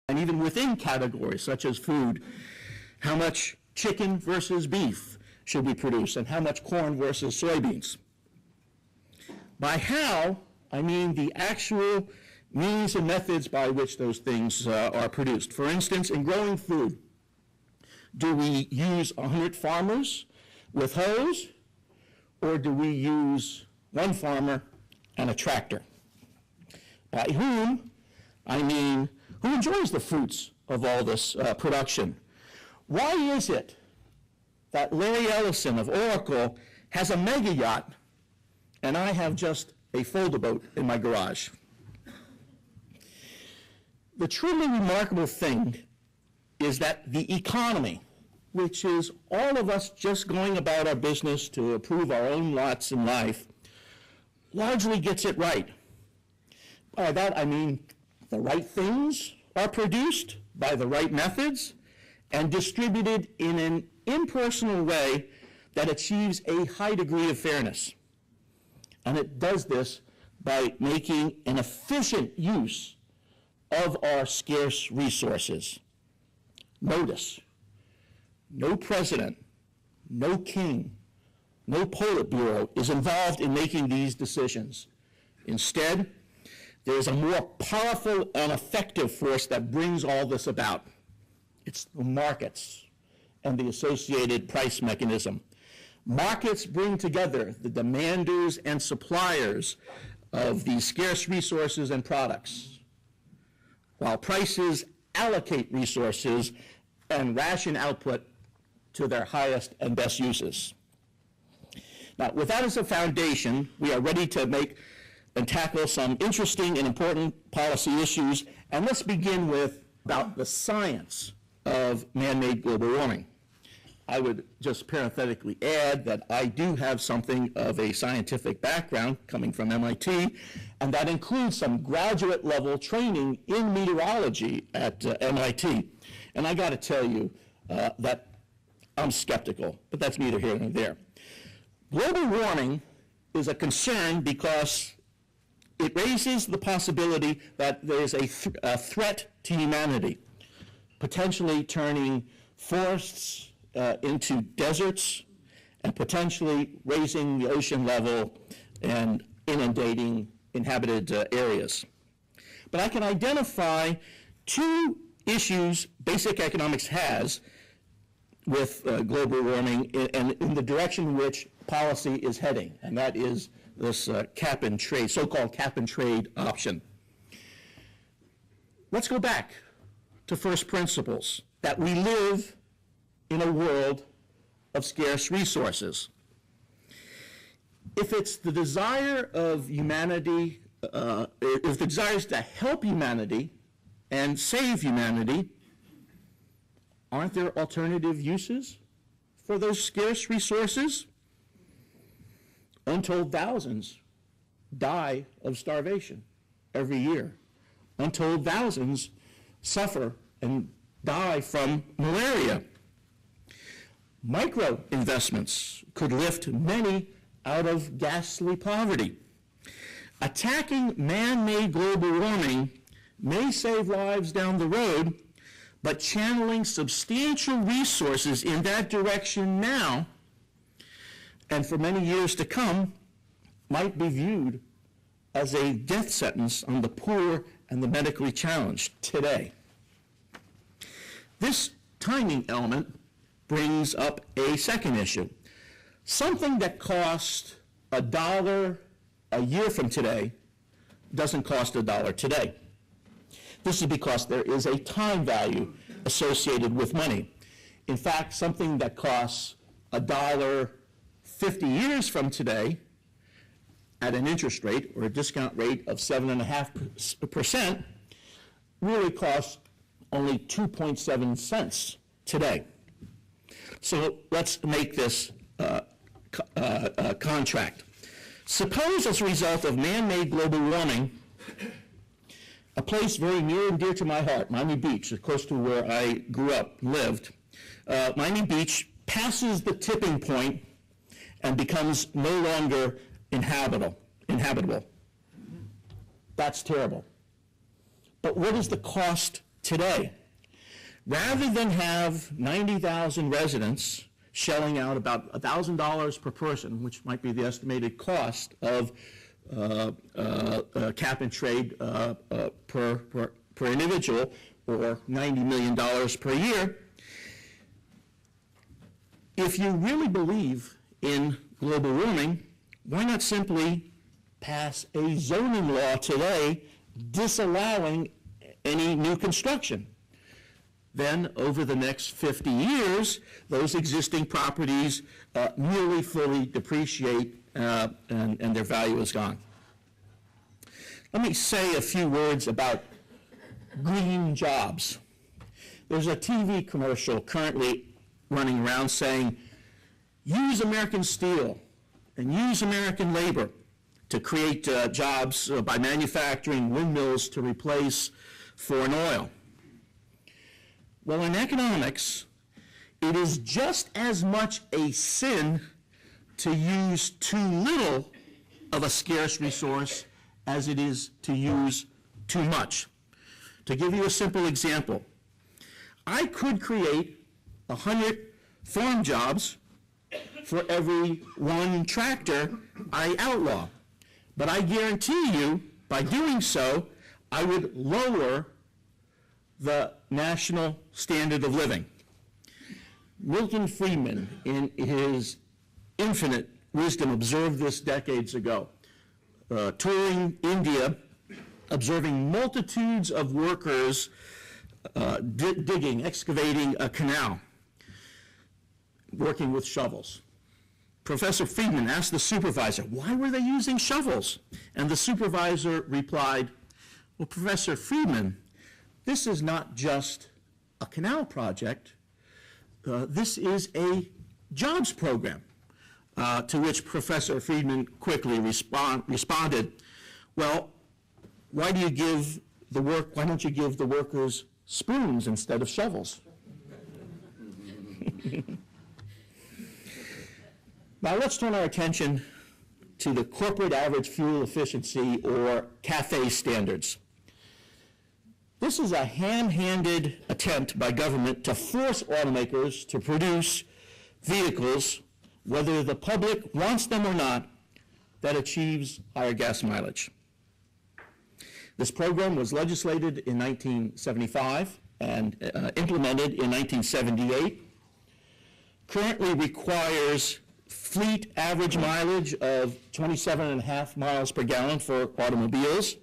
And even within categories such as food, how much chicken versus beef should we produce, and how much corn versus soybeans. By how, I mean the actual means and methods by which those things are produced. For instance, in growing food, do we use 100 farmers with hoes, or do we use one farmer and a tractor? By whom, I mean who enjoys the fruits of all this production. Why is it that Larry Ellison of Oracle has a mega yacht and I have just a folder boat in my garage? The truly remarkable thing is that the economy, which is all of us just going about our business to improve our own lots in life, largely gets it right. By that I mean the right things are produced by the right methods and distributed in an impersonal way that achieves a high degree of fairness. And it does this by making an efficient use of our scarce resources. Notice, no president, no king, no Politburo is involved in making these decisions. Instead, there is a more powerful and effective force that brings all this about. It's the markets and the associated price mechanism. Markets bring together the demanders and suppliers of these scarce resources and products, while prices allocate resources and ration output to their highest and best uses. Now, with that as a foundation, we are ready to make and tackle some interesting and important policy issues. And let's begin with about the science of man-made global warming. I would just parenthetically add that I do have something of a scientific background coming from MIT, and that includes some graduate level training in meteorology at MIT. And I got to tell you that I'm skeptical, but that's neither here nor there. Global warming is a concern because it raises the possibility that there's a threat to humanity, potentially turning forests into deserts and potentially raising the ocean level and inundating inhabited areas. But I can identify two issues basic economics has with global warming and in the direction in which policy is heading, and that is this cap and trade, so-called cap and trade option. Let's go back to first principles, that we live in a world of scarce resources. If it's the desire of humanity, if the desire is to help humanity and save humanity, aren't there alternative uses for those scarce resources? Untold thousands die of starvation every year. Untold thousands suffer and die from malaria. Micro investments could lift many out of ghastly poverty. Attacking man-made global warming may save lives down the road, but channeling substantial resources in that direction now and for many years to come might be viewed as a death sentence on the poor and the medically challenged today. This timing element brings up a second issue. Something that costs $1 a year from today doesn't cost $1 today. This is because there is a time value associated with money. In fact, something that costs $1 50 years from today at an interest rate or a discount rate of 7.5% really costs only 2.7 cents today. So let's make this contract. Suppose as a result of man-made global warming, a place very near and dear to my heart, Miami Beach, close to where I grew up, lived, Miami Beach passes the tipping point and becomes no longer inhabitable. That's terrible. But what is the cost today. Rather than have 90,000 residents shelling out about $1,000 per person, which might be the estimated cost of cap and trade per individual, or $90 million per year, if you really believe in global warming, why not simply pass a zoning law today disallowing any new construction? Then, over the next 50 years, those existing properties nearly fully depreciate and their value is gone. Let me say a few words about green jobs. There's a TV commercial currently running around saying, use American steel and use American labor to create jobs by manufacturing windmills to replace foreign oil. Well, in economics, it is just as much a sin to use too little of a scarce resource as it is to use too much. To give you a simple example, I could create 100 farm jobs for every one tractor I outlaw. But I guarantee you, by doing so, I would lower the national standard of living. Milton Friedman, in his infinite wisdom, observed this decades ago. Touring India, observing multitudes of workers digging, excavating a canal, working with shovels. Professor Friedman asked the supervisor, why were they using shovels? And the supervisor replied, well, Professor Friedman, this is not just a canal project. This is a jobs program. To which Professor Friedman quickly responded, well, why don't you give the workers spoons instead of shovels? Now let's turn our attention to the corporate average fuel efficiency, or CAFE standards. This is a ham-handed attempt by government to force automakers to produce vehicles, whether the public wants them or not, that achieves higher gas mileage. This program was legislated in 1975 and implemented in 1978. Currently requires fleet average mileage of 27.5 miles per gallon for automobiles,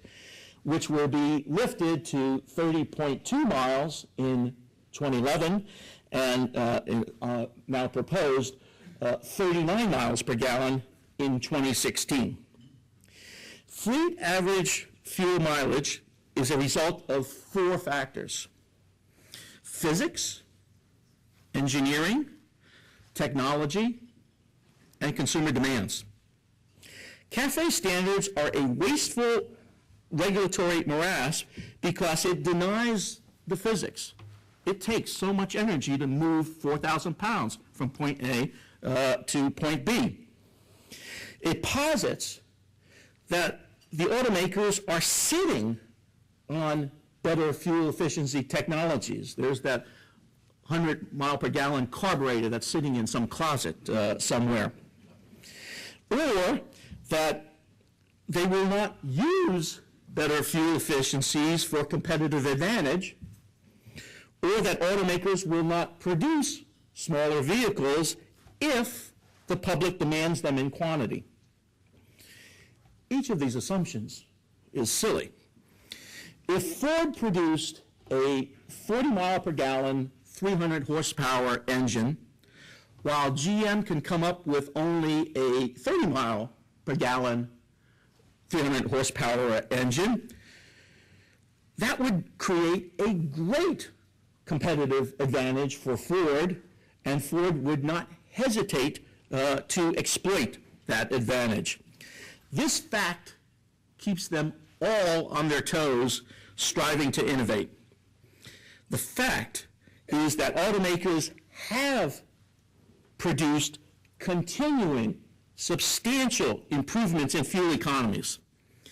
which will be lifted to 30.2 miles in 2011 and now proposed 39 miles per gallon in 2016. Fleet average fuel mileage is a result of 4 factors: physics, engineering, technology, and consumer demands. CAFE standards are a wasteful regulatory morass because it denies the physics. It takes so much energy to move 4,000 pounds from point A to point B. It posits that the automakers are sitting on better fuel efficiency technologies. There's that 100 mile per gallon carburetor that's sitting in some closet somewhere. Or that they will not use better fuel efficiencies for competitive advantage, or that automakers will not produce smaller vehicles if the public demands them in quantity. Each of these assumptions is silly. If Ford produced a 40 mile per gallon, 300 horsepower engine, while GM can come up with only a 30 mile per gallon, 300 horsepower engine, that would create a great competitive advantage for Ford, and Ford would not hesitate to exploit that advantage. This fact keeps them all on their toes, striving to innovate. The fact is that automakers have produced continuing substantial improvements in fuel economies.